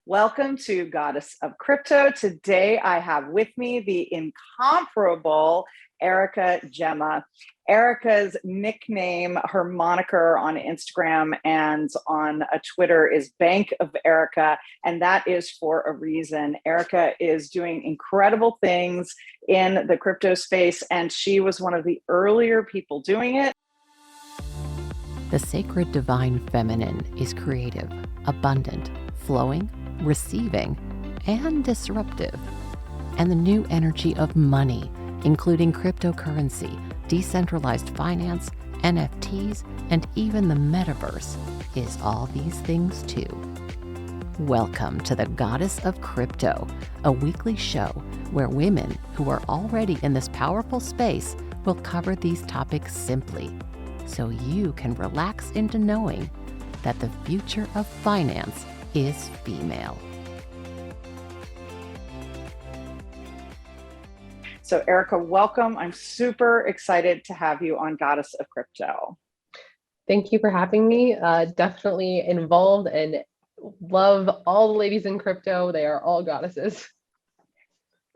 Welcome to Goddess of Crypto. Today I have with me the incomparable Eryka Gemma. Eryka's nickname, her moniker on Instagram and on Twitter is Bank of Eryka, and that is for a reason. Eryka is doing incredible things in the crypto space, and she was one of the earlier people doing it. The sacred divine feminine is creative, abundant, flowing, receiving, and disruptive. And the new energy of money, including cryptocurrency, decentralized finance, NFTs, and even the metaverse, is all these things too. Welcome to the Goddess of Crypto, a weekly show where women who are already in this powerful space will cover these topics simply, so you can relax into knowing that the future of finance is female. So Eryka, welcome. I'm super excited to have you on Goddess of Crypto. Thank you for having me. Definitely involved and love all the ladies in crypto. They are all goddesses.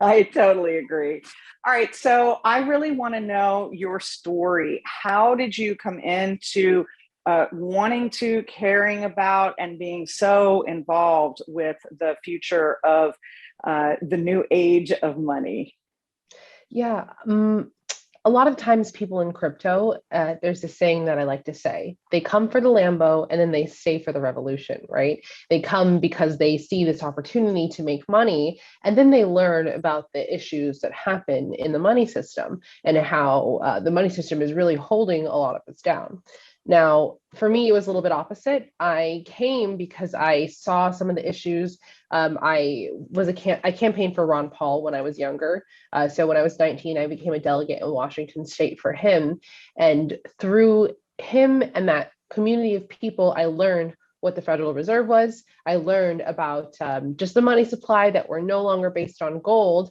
I totally agree. All right, so I really want to know your story. How did you come into wanting to, caring about, and being so involved with the future of the new age of money? Yeah, a lot of times people in crypto, there's this saying that I like to say, they come for the Lambo and then they stay for the revolution, right? They come because they see this opportunity to make money, and then they learn about the issues that happen in the money system and how the money system is really holding a lot of us down. Now, for me, it was a little bit opposite. I came because I saw some of the issues. I campaigned for Ron Paul when I was younger. So when I was 19, I became a delegate in Washington State for him. And through him and that community of people, I learned what the Federal Reserve was. I learned about just the money supply, that we're no longer based on gold.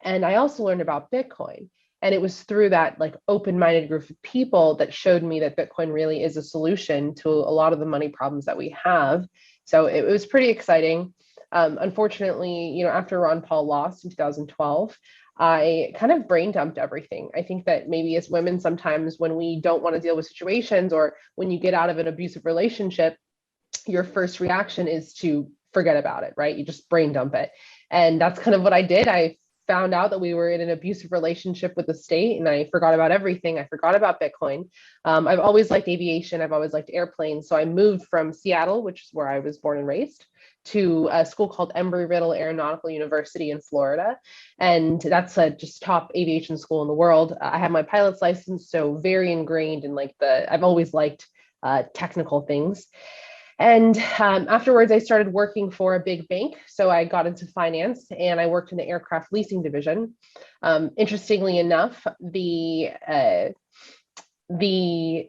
And I also learned about Bitcoin. And it was through that open-minded group of people that showed me that Bitcoin really is a solution to a lot of the money problems that we have. So it was pretty exciting. Unfortunately, after Ron Paul lost in 2012, I kind of brain dumped everything. I think that maybe as women, sometimes when we don't want to deal with situations, or when you get out of an abusive relationship, your first reaction is to forget about it, right? You just brain dump it. And that's kind of what I did. I found out that we were in an abusive relationship with the state, and I forgot about everything. I forgot about Bitcoin. I've always liked aviation. I've always liked airplanes. So I moved from Seattle, which is where I was born and raised, to a school called Embry-Riddle Aeronautical University in Florida. And that's a just top aviation school in the world. I have my pilot's license, so very ingrained in I've always liked technical things. And afterwards, I started working for a big bank. So I got into finance and I worked in the aircraft leasing division. Interestingly enough, the CEO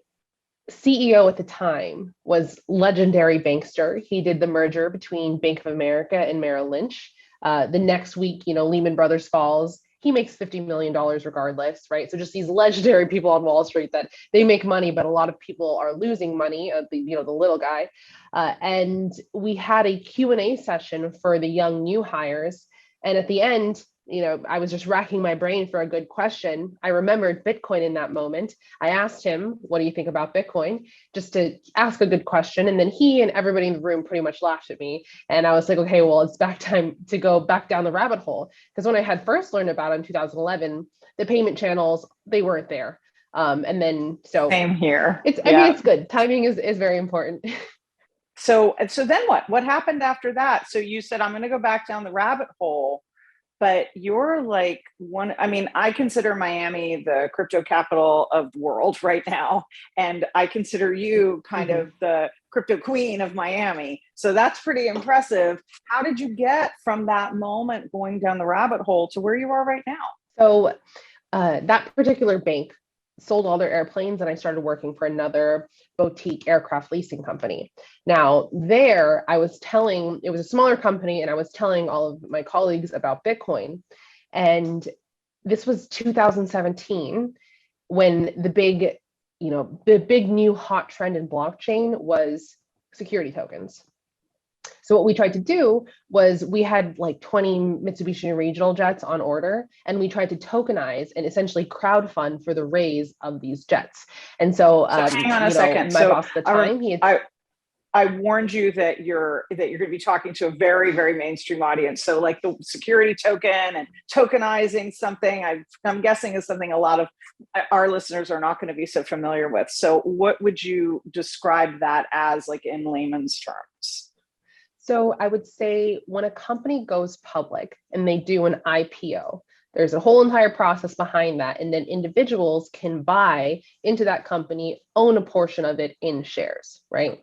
at the time was legendary bankster. He did the merger between Bank of America and Merrill Lynch. The next week, Lehman Brothers falls. He makes $50 million regardless, right? So just these legendary people on Wall Street that they make money, but a lot of people are losing money, the little guy. And we had a Q&A session for the young new hires. And at the end, I was just racking my brain for a good question. I remembered Bitcoin in that moment. I asked him, what do you think about Bitcoin? Just to ask a good question. And then he and everybody in the room pretty much laughed at me. And I was like, okay, well, it's back time to go back down the rabbit hole. Because when I had first learned about it in 2011, the payment channels, they weren't there. And then, so same here. I mean, it's good. Timing is very important. So then what happened after that? So you said, I'm going to go back down the rabbit hole. But you're I consider Miami the crypto capital of the world right now. And I consider you kind of the crypto queen of Miami. So that's pretty impressive. How did you get from that moment going down the rabbit hole to where you are right now? So that particular bank sold all their airplanes, and I started working for another boutique aircraft leasing company. Now there, it was a smaller company, and I was telling all of my colleagues about Bitcoin. And this was 2017, when the big new hot trend in blockchain was security tokens. So what we tried to do was we had like 20 Mitsubishi regional jets on order, and we tried to tokenize and essentially crowdfund for the raise of these jets. And so, hang on a you know, second. my boss at the time, I warned you that you're going to be talking to a very, very mainstream audience. So like the security token and tokenizing something, I'm guessing is something a lot of our listeners are not going to be so familiar with. So what would you describe that as, like in layman's terms? So I would say when a company goes public and they do an IPO, there's a whole entire process behind that. And then individuals can buy into that company, own a portion of it in shares, right?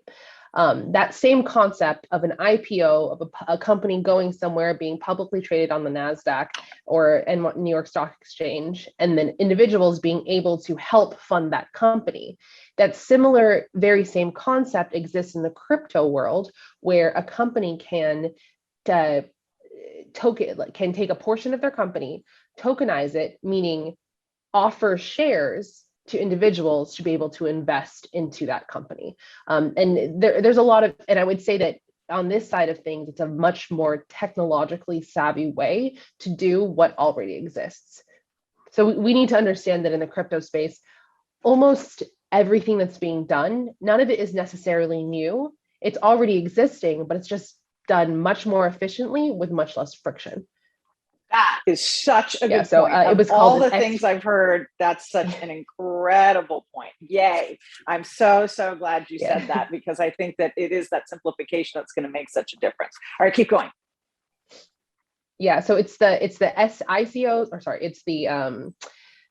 That same concept of an IPO of a company going somewhere, being publicly traded on the NASDAQ or New York Stock Exchange, and then individuals being able to help fund that company. That similar, very same concept exists in the crypto world, where a company can take a portion of their company, tokenize it, meaning offer shares to individuals to be able to invest into that company. And there's a lot of, and I would say that on this side of things, it's a much more technologically savvy way to do what already exists. So we need to understand that in the crypto space, almost everything that's being done, none of it is necessarily new. It's already existing, but it's just done much more efficiently with much less friction. That is such a good point. It was all the things I've heard, that's such an incredible point. Yay. I'm so glad you said that, because I think that it is that simplification that's going to make such a difference. All right, keep going. Yeah, so it's the ICOs, or sorry, it's the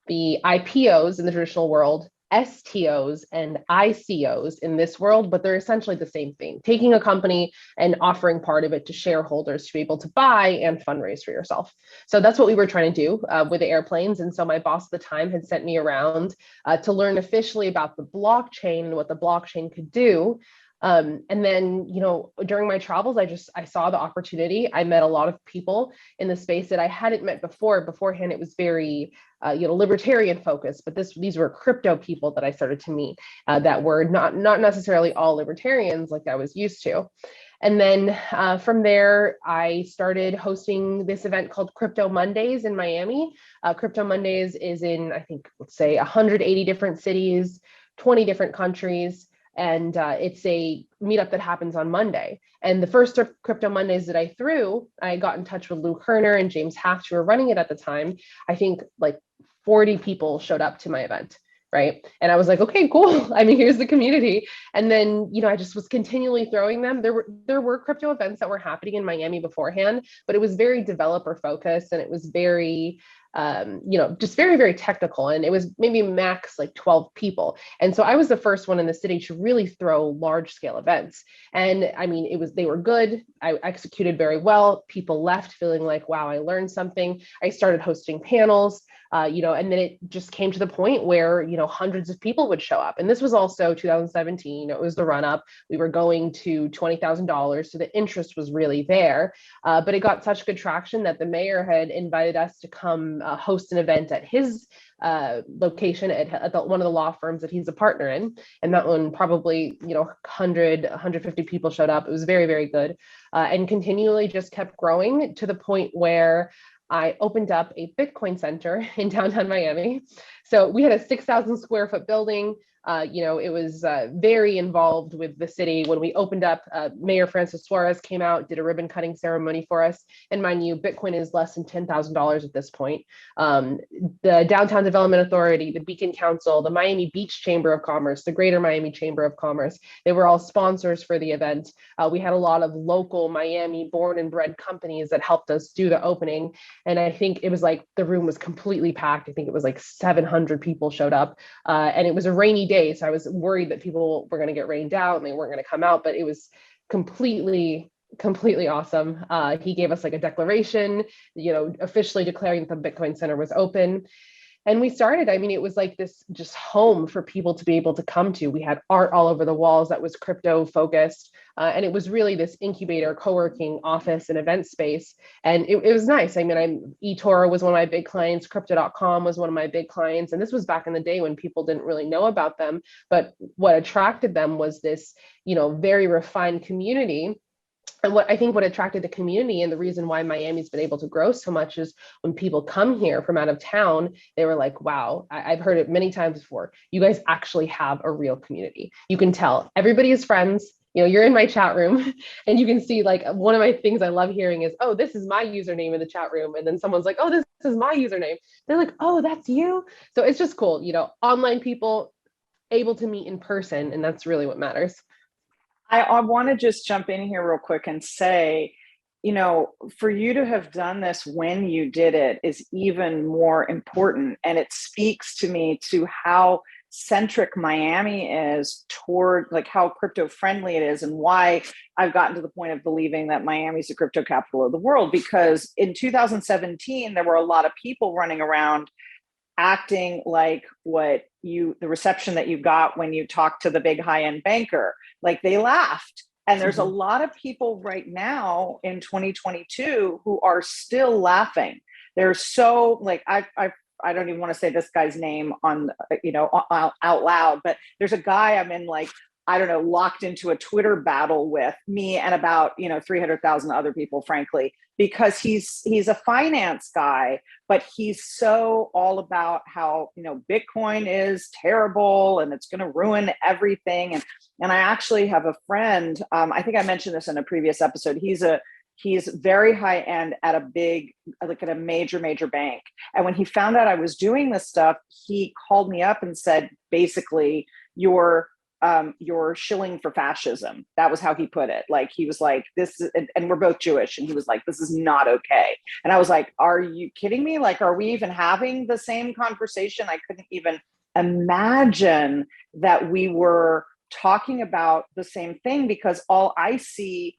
IPOs in the traditional world, STOs and ICOs in this world, but they're essentially the same thing, taking a company and offering part of it to shareholders to be able to buy and fundraise for yourself. So that's what we were trying to do with the airplanes. And so my boss at the time had sent me around to learn officially about the blockchain and what the blockchain could do. And then, you know, during my travels, I saw the opportunity. I met a lot of people in the space that I hadn't met before. Beforehand, it was very, libertarian focused, but these were crypto people that I started to meet that were not necessarily all libertarians like I was used to. And then from there, I started hosting this event called Crypto Mondays in Miami. Crypto Mondays is in, I think, let's say 180 different cities, 20 different countries. And it's a meetup that happens on Monday. And the first Crypto Mondays that I threw, I got in touch with Lou Kerner and James Haft, who were running it at the time. I think like 40 people showed up to my event, right? And I was like, okay, cool. I mean, here's the community. And then, you know, I just was continually throwing them. There were crypto events that were happening in Miami beforehand, but it was very developer focused, and it was very just very, very technical. And it was maybe max like 12 people. And so I was the first one in the city to really throw large scale events. And I mean, they were good. I executed very well. People left feeling like, wow, I learned something. I started hosting panels, and then it just came to the point where, hundreds of people would show up. And this was also 2017. It was the run up. We were going to $20,000. So the interest was really there. But it got such good traction that the mayor had invited us to come host an event at his location at one of the law firms that he's a partner in. And that one probably, 150 people showed up. It was very, very good, and continually just kept growing to the point where I opened up a Bitcoin center in downtown Miami. So we had a 6,000 square foot building. It was very involved with the city. When we opened up, Mayor Francis Suarez came out, did a ribbon cutting ceremony for us. And mind you, Bitcoin is less than $10,000 at this point. The Downtown Development Authority, the Beacon Council, the Miami Beach Chamber of Commerce, the Greater Miami Chamber of Commerce, they were all sponsors for the event. We had a lot of local Miami born and bred companies that helped us do the opening. And I think it was like the room was completely packed. I think it was like 700 people showed up. And it was a rainy day. So I was worried that people were going to get rained out and they weren't going to come out, but it was completely awesome. He gave us like a declaration, officially declaring that the Bitcoin Center was open. And we started, it was like this just home for people to be able to come to. We had art all over the walls that was crypto focused. And it was really this incubator, co-working office and event space. And it was nice. eToro was one of my big clients. Crypto.com was one of my big clients. And this was back in the day when people didn't really know about them. But what attracted them was this, very refined community And what I think what attracted the community and the reason why Miami's been able to grow so much is when people come here from out of town, they were like, wow, I've heard it many times before. You guys actually have a real community. You can tell everybody is friends. You're in my chat room and you can see like one of my things I love hearing is, oh, this is my username in the chat room. And then someone's like, oh, this is my username. They're like, oh, that's you. So it's just cool. Online people able to meet in person. And that's really what matters. I want to just jump in here real quick and say, for you to have done this when you did it is even more important. And it speaks to me to how centric Miami is toward like how crypto friendly it is and why I've gotten to the point of believing that Miami's the crypto capital of the world. Because in 2017, there were a lot of people running around acting like the reception that you got when you talked to the big high-end banker, like they laughed. And there's a lot of people right now in 2022 who are still laughing. They're so like, I don't even want to say this guy's name on, out loud, but there's a guy I'm in like, I don't know, locked into a Twitter battle with me and about, 300,000 other people, frankly, because he's a finance guy, but he's so all about how, Bitcoin is terrible and it's going to ruin everything. And I actually have a friend, I think I mentioned this in a previous episode. He's very high end at a major bank. And when he found out I was doing this stuff, he called me up and said, basically, you're shilling for fascism. That was how he put it. Like, he was like, this is, and we're both Jewish. And he was like, this is not okay. And I was like, are you kidding me? Like, are we even having the same conversation? I couldn't even imagine that we were talking about the same thing, because all I see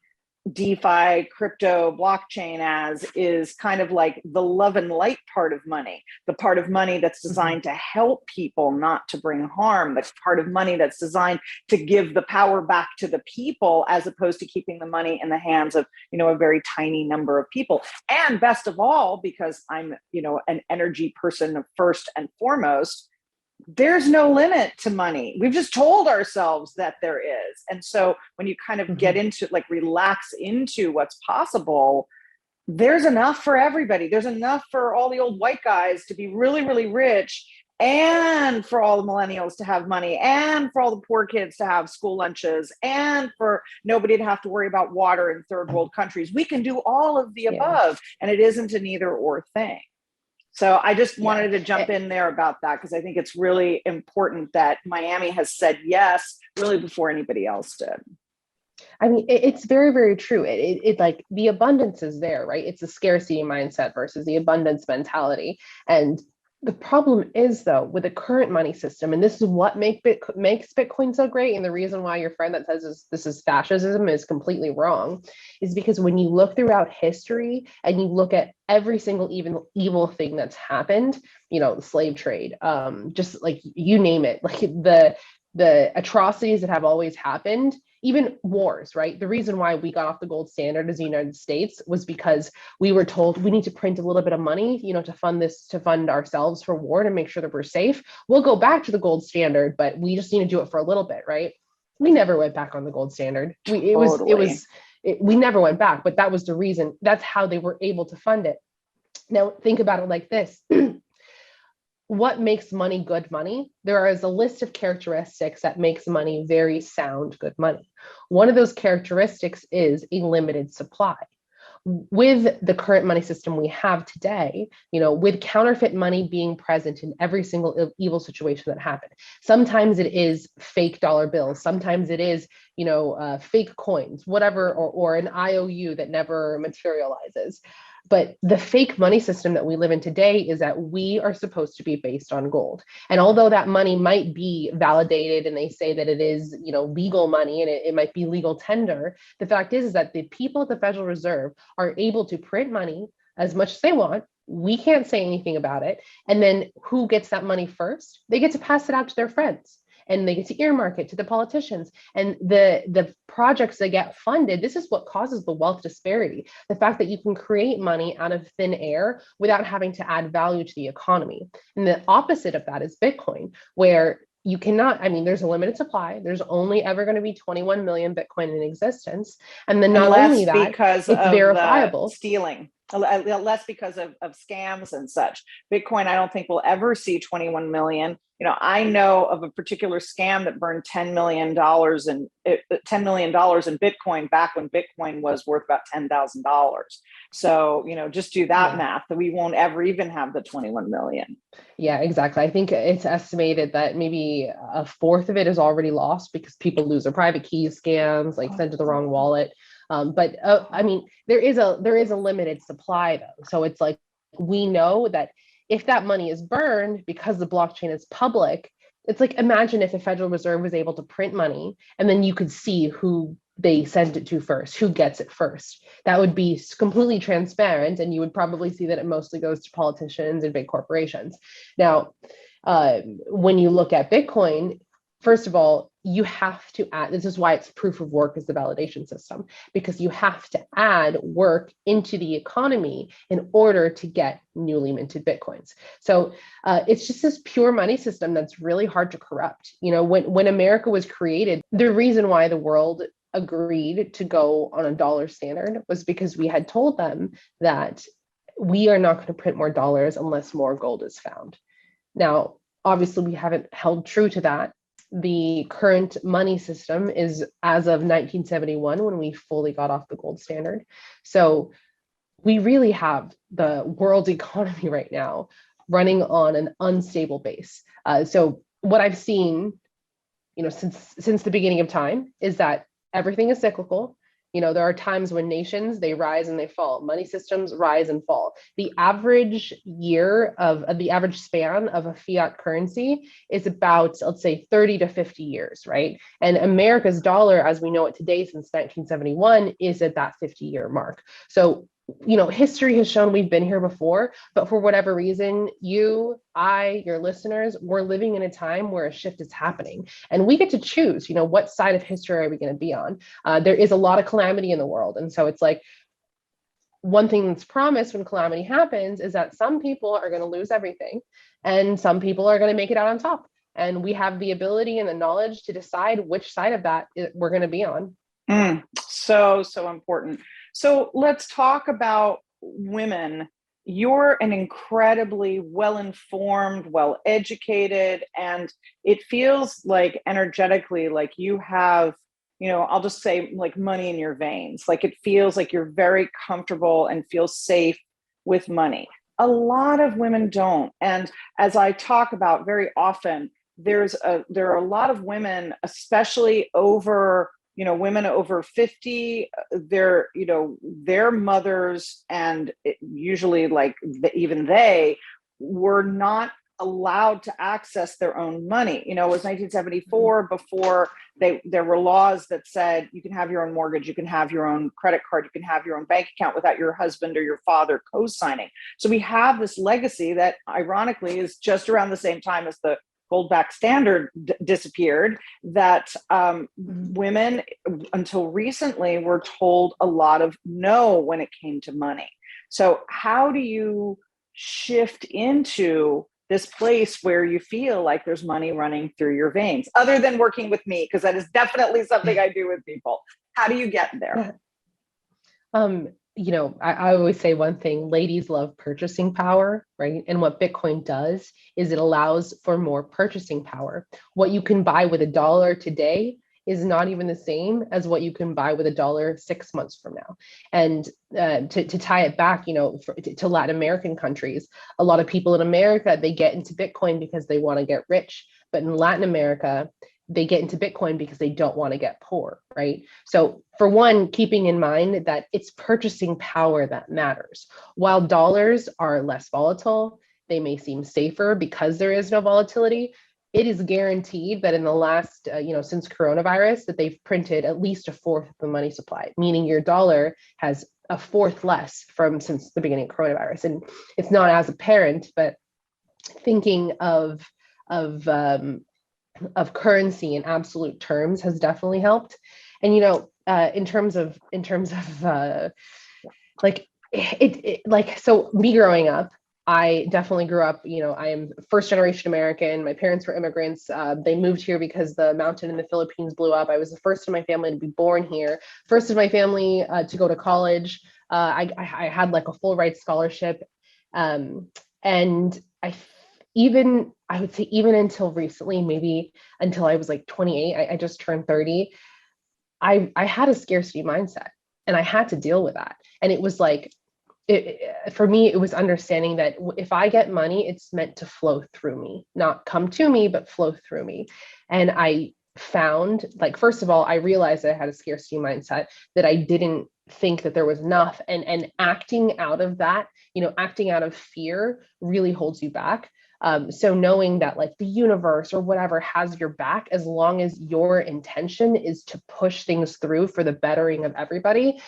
DeFi, crypto, blockchain as is kind of like the love and light part of money, the part of money that's designed to help people, not to bring harm, the part of money that's designed to give the power back to the people, as opposed to keeping the money in the hands of, a very tiny number of people. And best of all, because I'm, an energy person first and foremost, there's no limit to money. We've just told ourselves that there is. And so when you kind of get into like relax into what's possible, there's enough for everybody. There's enough for all the old white guys to be really, really rich, and for all the millennials to have money, and for all the poor kids to have school lunches, and for nobody to have to worry about water in third world countries. We can do all of the above, and it isn't an either or thing. So I just wanted to jump in there about that, because I think it's really important that Miami has said yes, really before anybody else did. I mean, it's very, very true. It like the abundance is there, right? It's a scarcity mindset versus the abundance mentality. And the problem is, though, with the current money system, and this is what makes Bitcoin so great, and the reason why your friend that says this is fascism is completely wrong, is because when you look throughout history and you look at every single evil thing that's happened, the slave trade, just like you name it, like the atrocities that have always happened, even wars, right? The reason why we got off the gold standard as the United States was because we were told we need to print a little bit of money, to fund ourselves for war, to make sure that we're safe. We'll go back to the gold standard, but we just need to do it for a little bit, right? We never went back on the gold standard. We never went back, but that was the reason. That's how they were able to fund it. Now, think about it like this. What makes money good money? There is a list of characteristics that makes money very sound good money. One of those characteristics is a limited supply. With the current money system we have today, with counterfeit money being present in every single evil situation that happened, sometimes it is fake dollar bills, sometimes it is, fake coins, whatever, or an IOU that never materializes. But the fake money system that we live in today is that we are supposed to be based on gold. And although that money might be validated and they say that it is, legal money and it might be legal tender, the fact is that the people at the Federal Reserve are able to print money as much as they want. We can't say anything about it. And then who gets that money first? They get to pass it out to their friends. And they get to earmark it to the politicians, and the projects that get funded. This is what causes the wealth disparity. The fact that you can create money out of thin air without having to add value to the economy. And the opposite of that is Bitcoin, where you cannot, I mean, there's a limited supply. There's only ever going to be 21 million Bitcoin in existence. And then not only Unless that, because it's of the verifiable. stealing, less because of scams and such. Bitcoin, I don't think will ever see 21 million. I know of a particular scam that burned $10 million in Bitcoin back when Bitcoin was worth about $10,000. So, just do that math, that we won't ever even have the 21 million. Yeah, exactly. I think it's estimated that maybe a fourth of it is already lost because people lose their private keys, scams, like sent to the wrong wallet. But I mean, there is a limited supply though. So it's like, we know that if that money is burned because the blockchain is public, it's like, imagine if the Federal Reserve was able to print money and then you could see who they sent it to first, who gets it first. That would be completely transparent, and you would probably see that it mostly goes to politicians and big corporations. Now, when you look at Bitcoin, first of all, you have to add, this is why it's proof of work as the validation system, because you have to add work into the economy in order to get newly minted Bitcoins. So it's just this pure money system that's really hard to corrupt. When America was created, the reason why the world agreed to go on a dollar standard was because we had told them that we are not going to print more dollars unless more gold is found. Now, obviously, we haven't held true to that. The current money system is as of 1971, when we fully got off the gold standard. So we really have the world economy right now running on an unstable base. So what I've seen, since the beginning of time, is that everything is cyclical. There are times when nations, they rise and they fall. Money systems rise and fall. The average the average span of a fiat currency is about, let's say, 30 to 50 years, right? And America's dollar, as we know it today since 1971, is at that 50-year mark. So, history has shown we've been here before, but for whatever reason, your listeners, we're living in a time where a shift is happening, and we get to choose, what side of history are we going to be on? There is a lot of calamity in the world. And so it's like, one thing that's promised when calamity happens is that some people are going to lose everything and some people are going to make it out on top. And we have the ability and the knowledge to decide which side of that we're going to be on. So important. So let's talk about women. You're an incredibly well-informed, well-educated, and it feels like energetically like you have, I'll just say, like, money in your veins. Like, it feels like you're very comfortable and feel safe with money. A lot of women don't. And as I talk about very often, there are a lot of women, especially women over 50, their mothers, and usually even they were not allowed to access their own money. It was 1974 before there were laws that said you can have your own mortgage, you can have your own credit card, you can have your own bank account without your husband or your father co-signing. So we have this legacy that ironically is just around the same time as the gold-backed standard disappeared, that women until recently were told a lot of no when it came to money. So how do you shift into this place where you feel like there's money running through your veins, other than working with me? Because that is definitely something I do with people. How do you get there? I always say one thing: ladies love purchasing power, right? And what Bitcoin does is it allows for more purchasing power. What you can buy with $1 today is not even the same as what you can buy with $1 6 months from now. And to tie it back, to Latin American countries, a lot of people in America, they get into Bitcoin because they want to get rich. But in Latin America, they get into Bitcoin because they don't want to get poor, right? So for one, keeping in mind that it's purchasing power that matters. While dollars are less volatile, they may seem safer because there is no volatility. It is guaranteed that in the last, since coronavirus, that they've printed at least a fourth of the money supply, meaning your dollar has a fourth less since the beginning of coronavirus. And it's not as apparent, but thinking of currency in absolute terms has definitely helped. And in terms of so me growing up, I definitely grew up, I am first generation American. My parents were immigrants. They moved here because the mountain in the Philippines blew up. I was the first in my family to be born here, first in my family to go to college. I had like a full ride scholarship. Um, and I would say even until recently, maybe until I was like 28, I just turned 30. I had a scarcity mindset and I had to deal with that. And it was like, for me, it was understanding that if I get money, it's meant to flow through me, not come to me, but flow through me. And I found, like, first of all, I realized that I had a scarcity mindset, that I didn't think that there was enough. And acting out of that, acting out of fear really holds you back. So knowing that like the universe or whatever has your back, as long as your intention is to push things through for the bettering of everybody,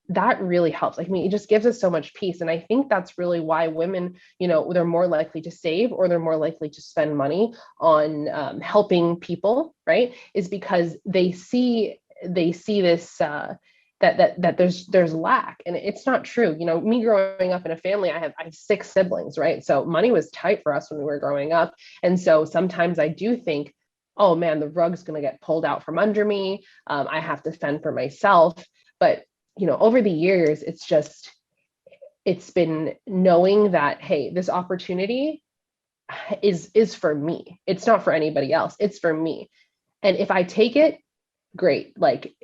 that really helps. Like, I mean, it just gives us so much peace. And I think that's really why women, they're more likely to save, or they're more likely to spend money on helping people, right? Is because they see this that there's lack, and it's not true. Me growing up in a family, I have 6 siblings, right? So money was tight for us when we were growing up, and so sometimes I do think, oh man, the rug's going to get pulled out from under me. I have to fend for myself. But over the years, it's been knowing that, hey, this opportunity is for me. It's not for anybody else. It's for me. And if I take it, great. Like,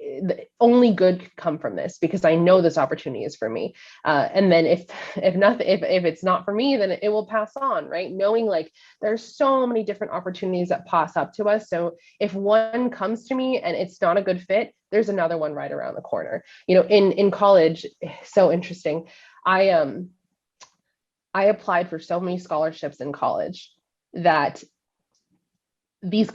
only good could come from this, because I know this opportunity is for me. And then if nothing, if it's not for me, then it will pass on, right? Knowing like there's so many different opportunities that pass up to us. So if one comes to me and it's not a good fit, there's another one right around the corner. In college, so interesting. I applied for so many scholarships in college that these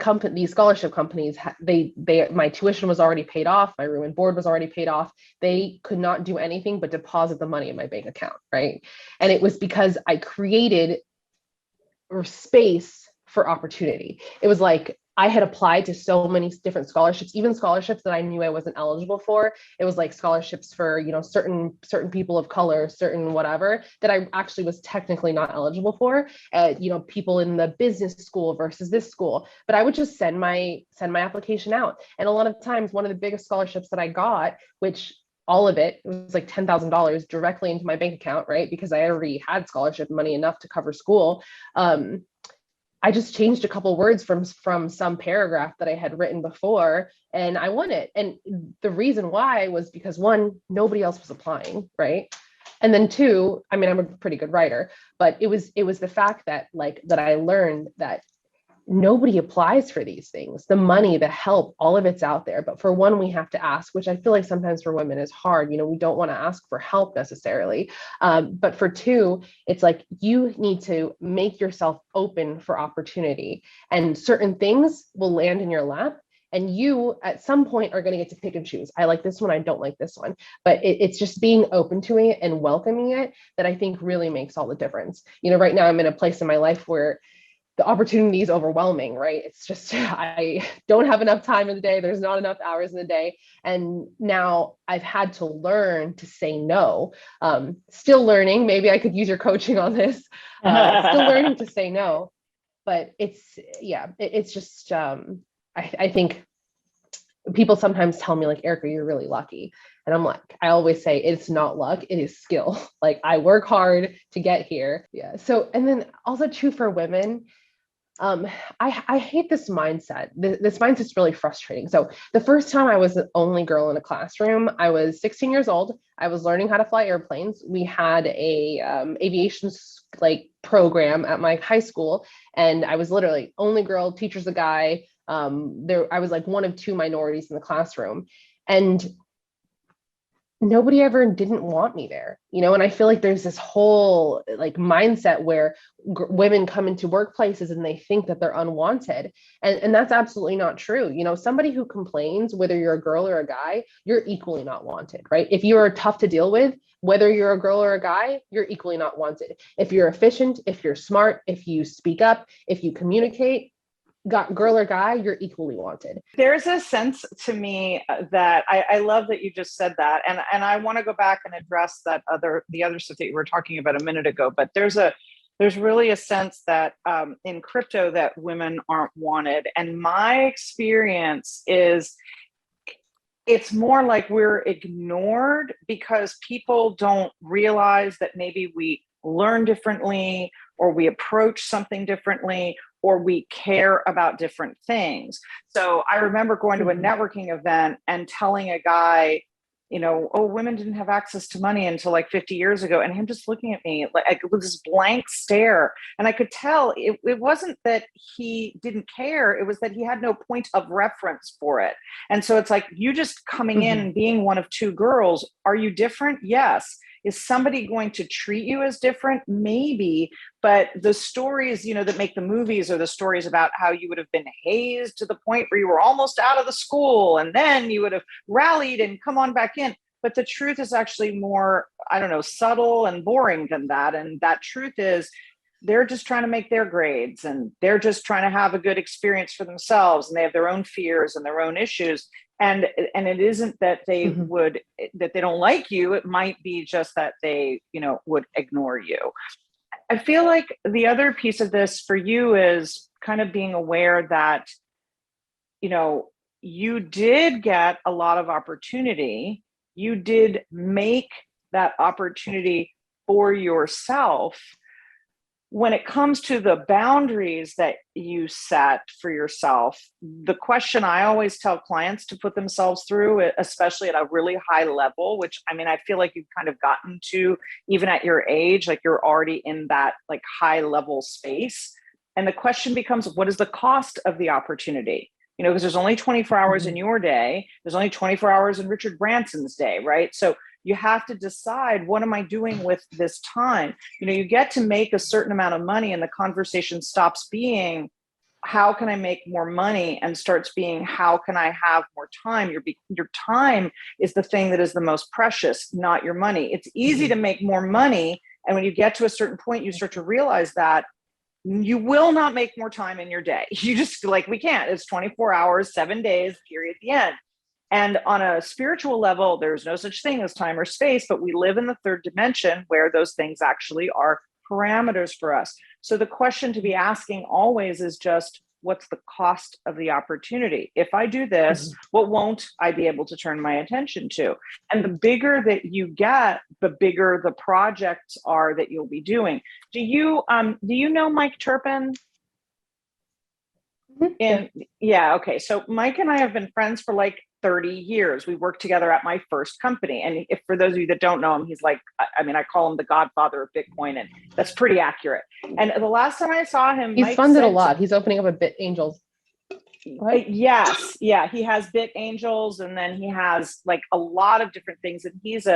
scholarship companies, my tuition was already paid off, my room and board was already paid off. They could not do anything but deposit the money in my bank account, right? And it was because I created space for opportunity. It was like I had applied to so many different scholarships, even scholarships that I knew I wasn't eligible for. It was like scholarships for, certain people of color, certain whatever, that I actually was technically not eligible for. People in the business school versus this school. But I would just send my application out. And a lot of times, one of the biggest scholarships that I got, which all of it was like $10,000 directly into my bank account, right? Because I already had scholarship money enough to cover school. I just changed a couple words from some paragraph that I had written before, and I won it. And the reason why was because, one, nobody else was applying, right? And then two, I mean, I'm a pretty good writer, but it was the fact that I learned that nobody applies for these things. The money, the help, all of it's out there. But for one, we have to ask, which I feel like sometimes for women is hard. We don't want to ask for help necessarily. But for two, it's like you need to make yourself open for opportunity, and certain things will land in your lap. And you, at some point, are going to get to pick and choose. I like this one. I don't like this one. But it's just being open to it and welcoming it that I think really makes all the difference. Right now I'm in a place in my life where the opportunity is overwhelming, right? It's just, I don't have enough time in the day. There's not enough hours in the day. And now I've had to learn to say no. Still learning. Maybe I could use your coaching on this. Still learning to say no. But it's just, I think people sometimes tell me like, Eryka, you're really lucky. And I'm like, I always say it's not luck, it is skill. Like, I work hard to get here. Yeah. So, and then also true for women, I hate this mindset. This mindset's really frustrating. So the first time I was the only girl in a classroom, I was 16 years old. I was learning how to fly airplanes. We had a aviation program at my high school, and I was literally only girl. Teacher's a guy. I was like one of 2 minorities in the classroom, and nobody ever didn't want me there, and I feel like there's this whole mindset where women come into workplaces and they think that they're unwanted, and that's absolutely not true. Somebody who complains, whether you're a girl or a guy, you're equally not wanted, right? If you're tough to deal with, whether you're a girl or a guy, you're equally not wanted. If you're efficient, if you're smart, if you speak up, if you communicate, girl or guy, you're equally wanted. There's a sense to me that I love that you just said that, and I want to go back and address the other stuff that you were talking about a minute ago. But there's a There's really a sense that in crypto that women aren't wanted. And my experience is it's more like we're ignored because people don't realize that maybe we learn differently or we approach something differently or we care about different things. So I remember going to a networking event and telling a guy, oh, women didn't have access to money until like 50 years ago. And him just looking at me like with this blank stare. And I could tell it wasn't that he didn't care. It was that he had no point of reference for it. And so it's like, you just coming in and being one of two girls. Are you different? Yes. Is somebody going to treat you as different? Maybe. But the stories, that make the movies are the stories about how you would have been hazed to the point where you were almost out of the school and then you would have rallied and come on back in. But the truth is actually more, I don't know, subtle and boring than that. And that truth is they're just trying to make their grades and they're just trying to have a good experience for themselves. And they have their own fears and their own issues. And it isn't that they that they don't like you. It might be just that they, would ignore you. I feel like the other piece of this for you is kind of being aware that, you did get a lot of opportunity. You did make that opportunity for yourself. When it comes to the boundaries that you set for yourself, the question I always tell clients to put themselves through, especially at a really high level, which I feel like you've kind of gotten to even at your age, like you're already in that like high level space. And the question becomes, what is the cost of the opportunity? Because there's only 24 hours in your day. There's only 24 hours in Richard Branson's day, right? So you have to decide, what am I doing with this time? You get to make a certain amount of money and the conversation stops being, how can I make more money? And starts being, how can I have more time? Your time is the thing that is the most precious, not your money. It's easy to make more money. And when you get to a certain point, you start to realize that you will not make more time in your day. You just we can't. It's 24 hours, 7 days, period, the end. And on a spiritual level, there's no such thing as time or space, but we live in the third dimension where those things actually are parameters for us. So the question to be asking always is just, what's the cost of the opportunity? If I do this, what won't I be able to turn my attention to? And the bigger that you get, the bigger the projects are that you'll be doing. Do you know Mike Turpin? Yeah. Okay. So Mike and I have been friends for like 30 years. We worked together at my first company. And if for those of you that don't know him, he's like, I call him the Godfather of Bitcoin, and that's pretty accurate. And the last time I saw him, he's funded a lot. He's opening up a Bit Angels. Yes. Yeah. He has Bit Angels, and then he has like a lot of different things. And he's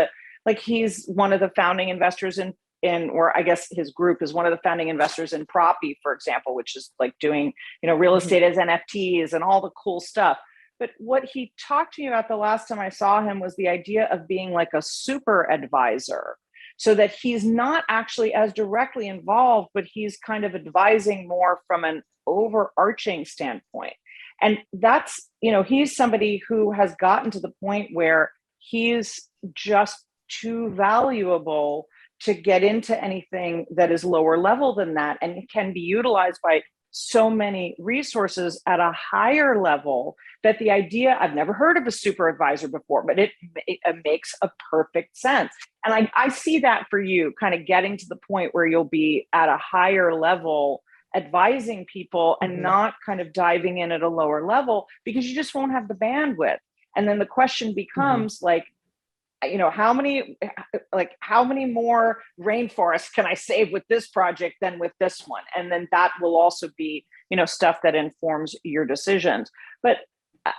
one of the founding investors or I guess his group is one of the founding investors in Proppy, for example, which is like doing, real estate as NFTs and all the cool stuff. But what he talked to me about the last time I saw him was the idea of being like a super advisor, so that he's not actually as directly involved, but he's kind of advising more from an overarching standpoint. And that's, he's somebody who has gotten to the point where he's just too valuable to get into anything that is lower level than that, and it can be utilized by so many resources at a higher level, that the idea, I've never heard of a super advisor before, but it makes a perfect sense. And I see that for you, kind of getting to the point where you'll be at a higher level advising people and not kind of diving in at a lower level, because you just won't have the bandwidth. And then the question becomes how many more rainforests can I save with this project than with this one? And then that will also be, stuff that informs your decisions. But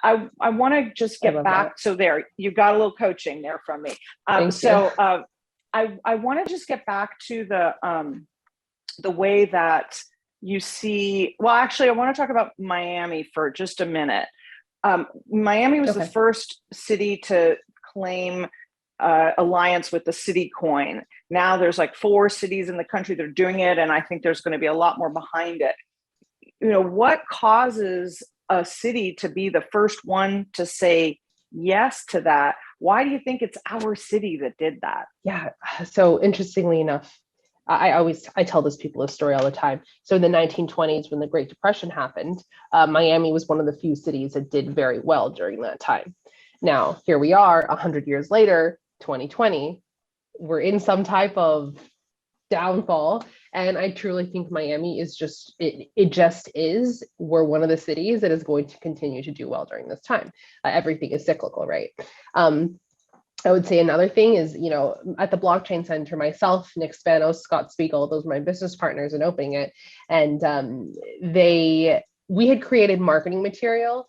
I want to just get back. So there, you've got a little coaching there from me. I want to just get back to the way that you see, well, actually, I want to talk about Miami for just a minute. Miami was the first city to claim alliance with the city coin. Now there's like 4 cities in the country that are doing it, and I think there's going to be a lot more behind it. What causes a city to be the first one to say yes to that? Why do you think it's our city that did that? Yeah. So interestingly enough, I tell this people this story all the time. So in the 1920s, when the Great Depression happened, Miami was one of the few cities that did very well during that time. Now, here we are 100 years later, 2020, we're in some type of downfall. And I truly think Miami is just, it just is, we're one of the cities that is going to continue to do well during this time. Everything is cyclical, right? I would say another thing is, at the Blockchain Center, myself, Nick Spanos, Scott Spiegel, those were my business partners in opening it. And we had created marketing material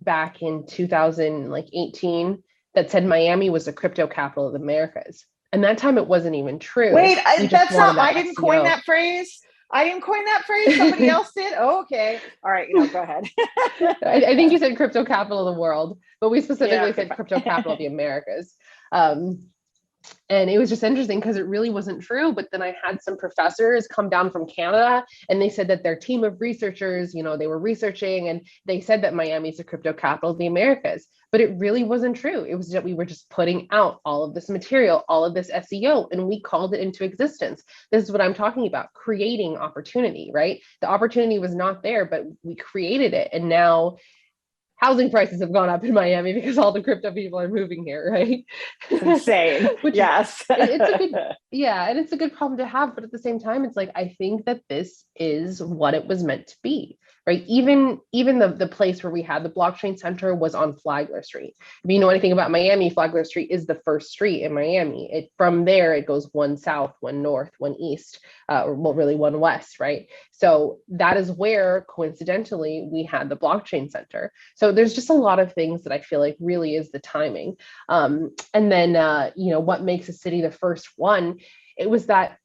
back in 2018 that said Miami was the crypto capital of the Americas. And that time it wasn't even true. Wait, that's not, I didn't SEO. coin that phrase. I didn't coin that phrase. Somebody else did. Oh, okay. All right. Go ahead. I think you said crypto capital of the world, but we specifically said crypto capital of the Americas. And it was just interesting because it really wasn't true. But then I had some professors come down from Canada and they said that their team of researchers, they were researching and they said that Miami is the crypto capital of the Americas. But it really wasn't true. It was that we were just putting out all of this material, all of this SEO, and we called it into existence. This is what I'm talking about, creating opportunity, right? The opportunity was not there, but we created it. And now housing prices have gone up in Miami because all the crypto people are moving here, right? It's insane. Yes. It's a good, and it's a good problem to have. But at the same time, it's like, I think that this is what it was meant to be, right? Even the place where we had the Blockchain Center was on Flagler Street. If you know anything about Miami, Flagler Street is the first street in Miami. From there, it goes one south, one north, one east, or really one west, right? So that is where, coincidentally, we had the Blockchain Center. So there's just a lot of things that I feel like really is the timing. And then, what makes a city the first one? It was that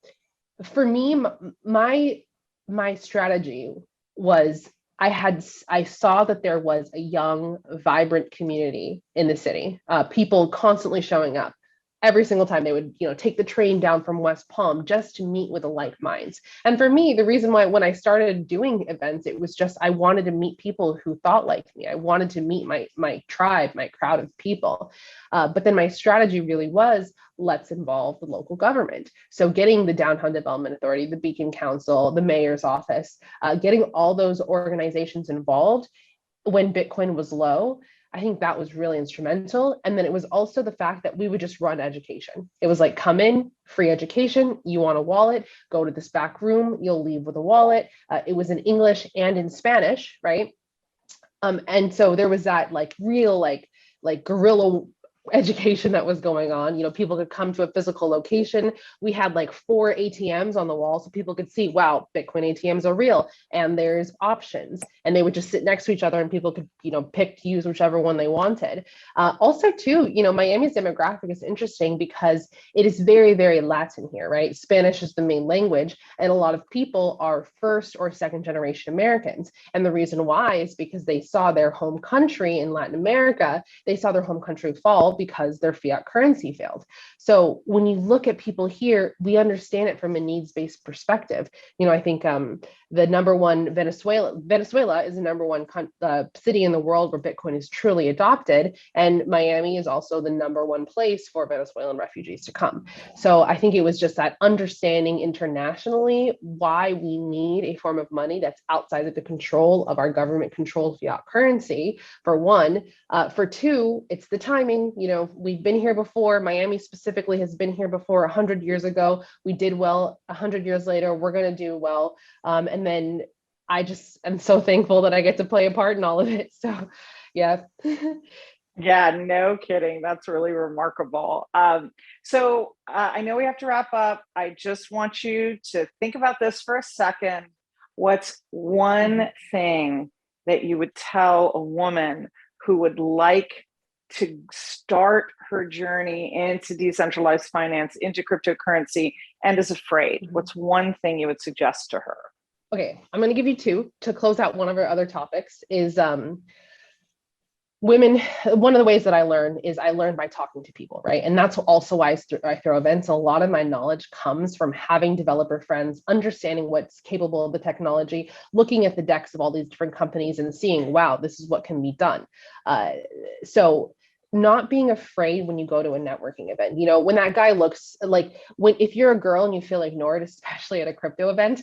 for me, my strategy was I saw that there was a young, vibrant community in the city, people constantly showing up. Every single time they would, take the train down from West Palm just to meet with the like minds. And for me, the reason why when I started doing events, it was just I wanted to meet people who thought like me. I wanted to meet my tribe, my crowd of people. But then my strategy really was, let's involve the local government. So getting the Downtown Development Authority, the Beacon Council, the mayor's office, getting all those organizations involved when Bitcoin was low. I think that was really instrumental. And then it was also the fact that we would just run education. It was like, come in, free education. You want a wallet, go to this back room, you'll leave with a wallet. It was in English and in Spanish, right? And so there was that real guerrilla education that was going on. People could come to a physical location. We had 4 ATMs on the wall so people could see, wow, Bitcoin ATMs are real and there's options. And they would just sit next to each other and people could, pick to use whichever one they wanted. Also too, Miami's demographic is interesting because it is very, very Latin here, right? Spanish is the main language. And a lot of people are first or second generation Americans. And the reason why is because they saw their home country in Latin America, they saw their home country fall because their fiat currency failed. So when you look at people here, we understand it from a needs-based perspective. I think the number one Venezuela is the number one city in the world where Bitcoin is truly adopted. And Miami is also the number one place for Venezuelan refugees to come. So I think it was just that understanding internationally why we need a form of money that's outside of the control of our government-controlled fiat currency, for one. For two, it's the timing. We've been here before. Miami specifically has been here before. 100 years ago, we did well. 100 years later, we're going to do well. And then I just am so thankful that I get to play a part in all of it. So, yeah. Yeah, no kidding. That's really remarkable. So I know we have to wrap up. I just want you to think about this for a second. What's one thing that you would tell a woman who would like to start her journey into decentralized finance, into cryptocurrency, and is afraid? What's one thing you would suggest to her? Okay, I'm going to give you two to close out. One of our other topics is women. One of the ways that I learn by talking to people, right? And that's also why I throw events. A lot of my knowledge comes from having developer friends, understanding what's capable of the technology, looking at the decks of all these different companies and seeing, wow, this is what can be done. So not being afraid when you go to a networking event. When that guy looks like, if you're a girl and you feel ignored, especially at a crypto event,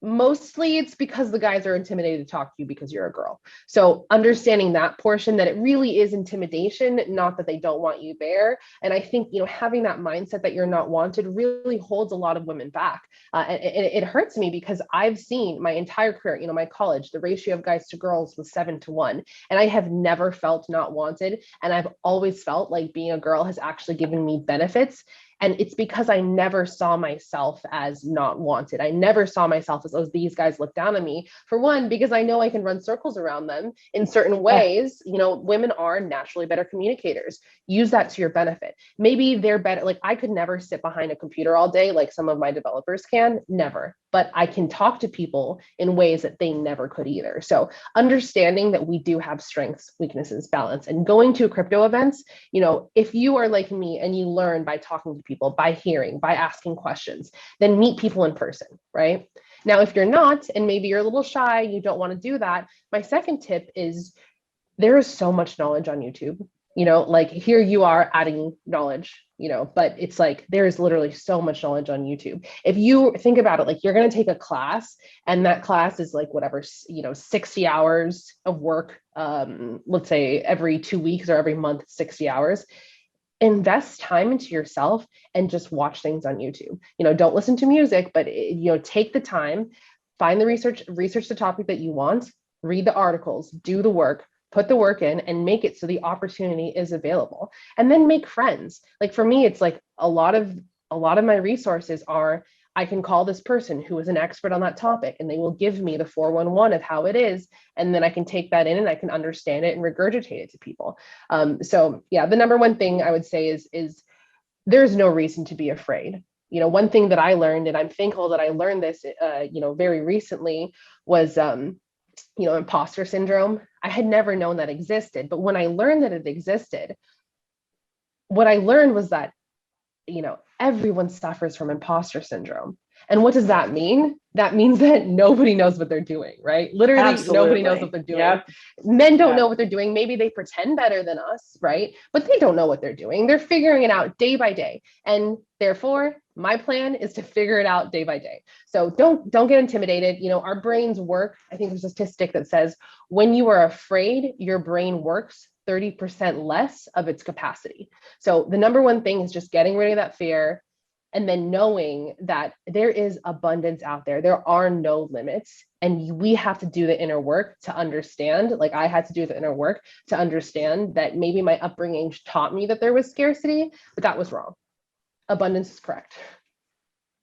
mostly it's because the guys are intimidated to talk to you because you're a girl. So understanding that portion, that it really is intimidation, not that they don't want you there. And I think, having that mindset that you're not wanted really holds a lot of women back. And it hurts me because I've seen my entire career, my college, the ratio of guys to girls was 7-1. And I have never felt not wanted. And I've always felt like being a girl has actually given me benefits. And it's because I never saw myself as not wanted. I never saw myself as, oh, these guys look down on me. For one, because I know I can run circles around them in certain ways. Women are naturally better communicators. Use that to your benefit. Maybe they're better. Like, I could never sit behind a computer all day like some of my developers can, never. But I can talk to people in ways that they never could either. So understanding that we do have strengths, weaknesses, balance, and going to crypto events, if you are like me and you learn by talking to people, by hearing, by asking questions, then meet people in person, right? Now, if you're not, and maybe you're a little shy, you don't want to do that, my second tip is there is so much knowledge on YouTube. Like, here you are adding knowledge, but it's like, there's literally so much knowledge on YouTube. If you think about it, like, you're going to take a class and that class is like whatever, 60 hours of work, let's say every 2 weeks or every month, 60 hours. Invest time into yourself and just watch things on YouTube. Don't listen to music, but take the time, find the research the topic that you want, read the articles, do the work, put the work in, and make it so the opportunity is available. And then make friends. Like, for me, it's like a lot of my resources are, I can call this person who is an expert on that topic and they will give me the 411 of how it is. And then I can take that in and I can understand it and regurgitate it to people. So yeah, the number one thing I would say is there's no reason to be afraid. One thing that I learned, and I'm thankful that I learned this, very recently, was, imposter syndrome. I had never known that existed, but when I learned that it existed, what I learned was that, everyone suffers from imposter syndrome. And what does that mean? That means that nobody knows what they're doing, right? Literally, Absolutely. Nobody knows what they're doing. Yep. Men don't know what they're doing. Maybe they pretend better than us, right? But they don't know what they're doing. They're figuring it out day by day. And therefore, my plan is to figure it out day by day. So don't get intimidated. Our brains work. I think there's a statistic that says when you are afraid, your brain works 30% less of its capacity. So the number one thing is just getting rid of that fear, and then knowing that there is abundance out there. There are no limits. And we have to do the inner work to understand, like I had to do the inner work to understand that maybe my upbringing taught me that there was scarcity, but that was wrong. Abundance is correct.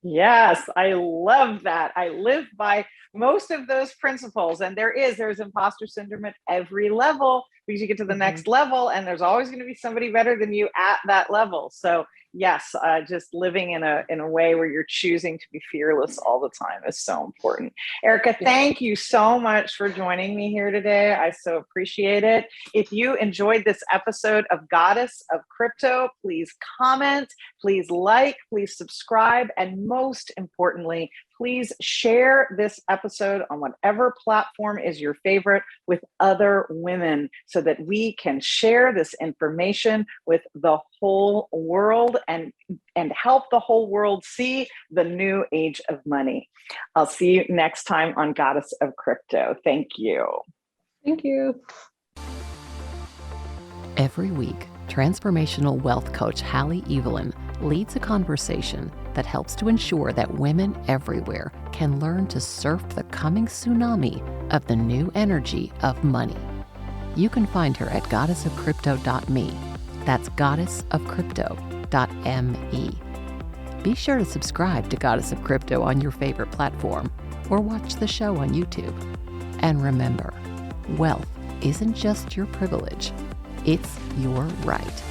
Yes, I love that. I live by most of those principles. And there's imposter syndrome at every level, because you get to the next level and there's always going to be somebody better than you at that level. So yes, just living in a way where you're choosing to be fearless all the time is so important. Eryka, thank you so much for joining me here today. I so appreciate it. If you enjoyed this episode of Goddess of Crypto, please comment, please like, please subscribe, and most importantly, please share this episode on whatever platform is your favorite with other women so that we can share this information with the whole world and help the whole world see the new age of money. I'll see you next time on Goddess of Crypto. Thank you. Thank you. Every week, transformational wealth coach Hallie Evelyn leads a conversation that helps to ensure that women everywhere can learn to surf the coming tsunami of the new energy of money. You can find her at goddessofcrypto.me. That's goddessofcrypto.me. Be sure to subscribe to Goddess of Crypto on your favorite platform or watch the show on YouTube. And remember, wealth isn't just your privilege, it's your right.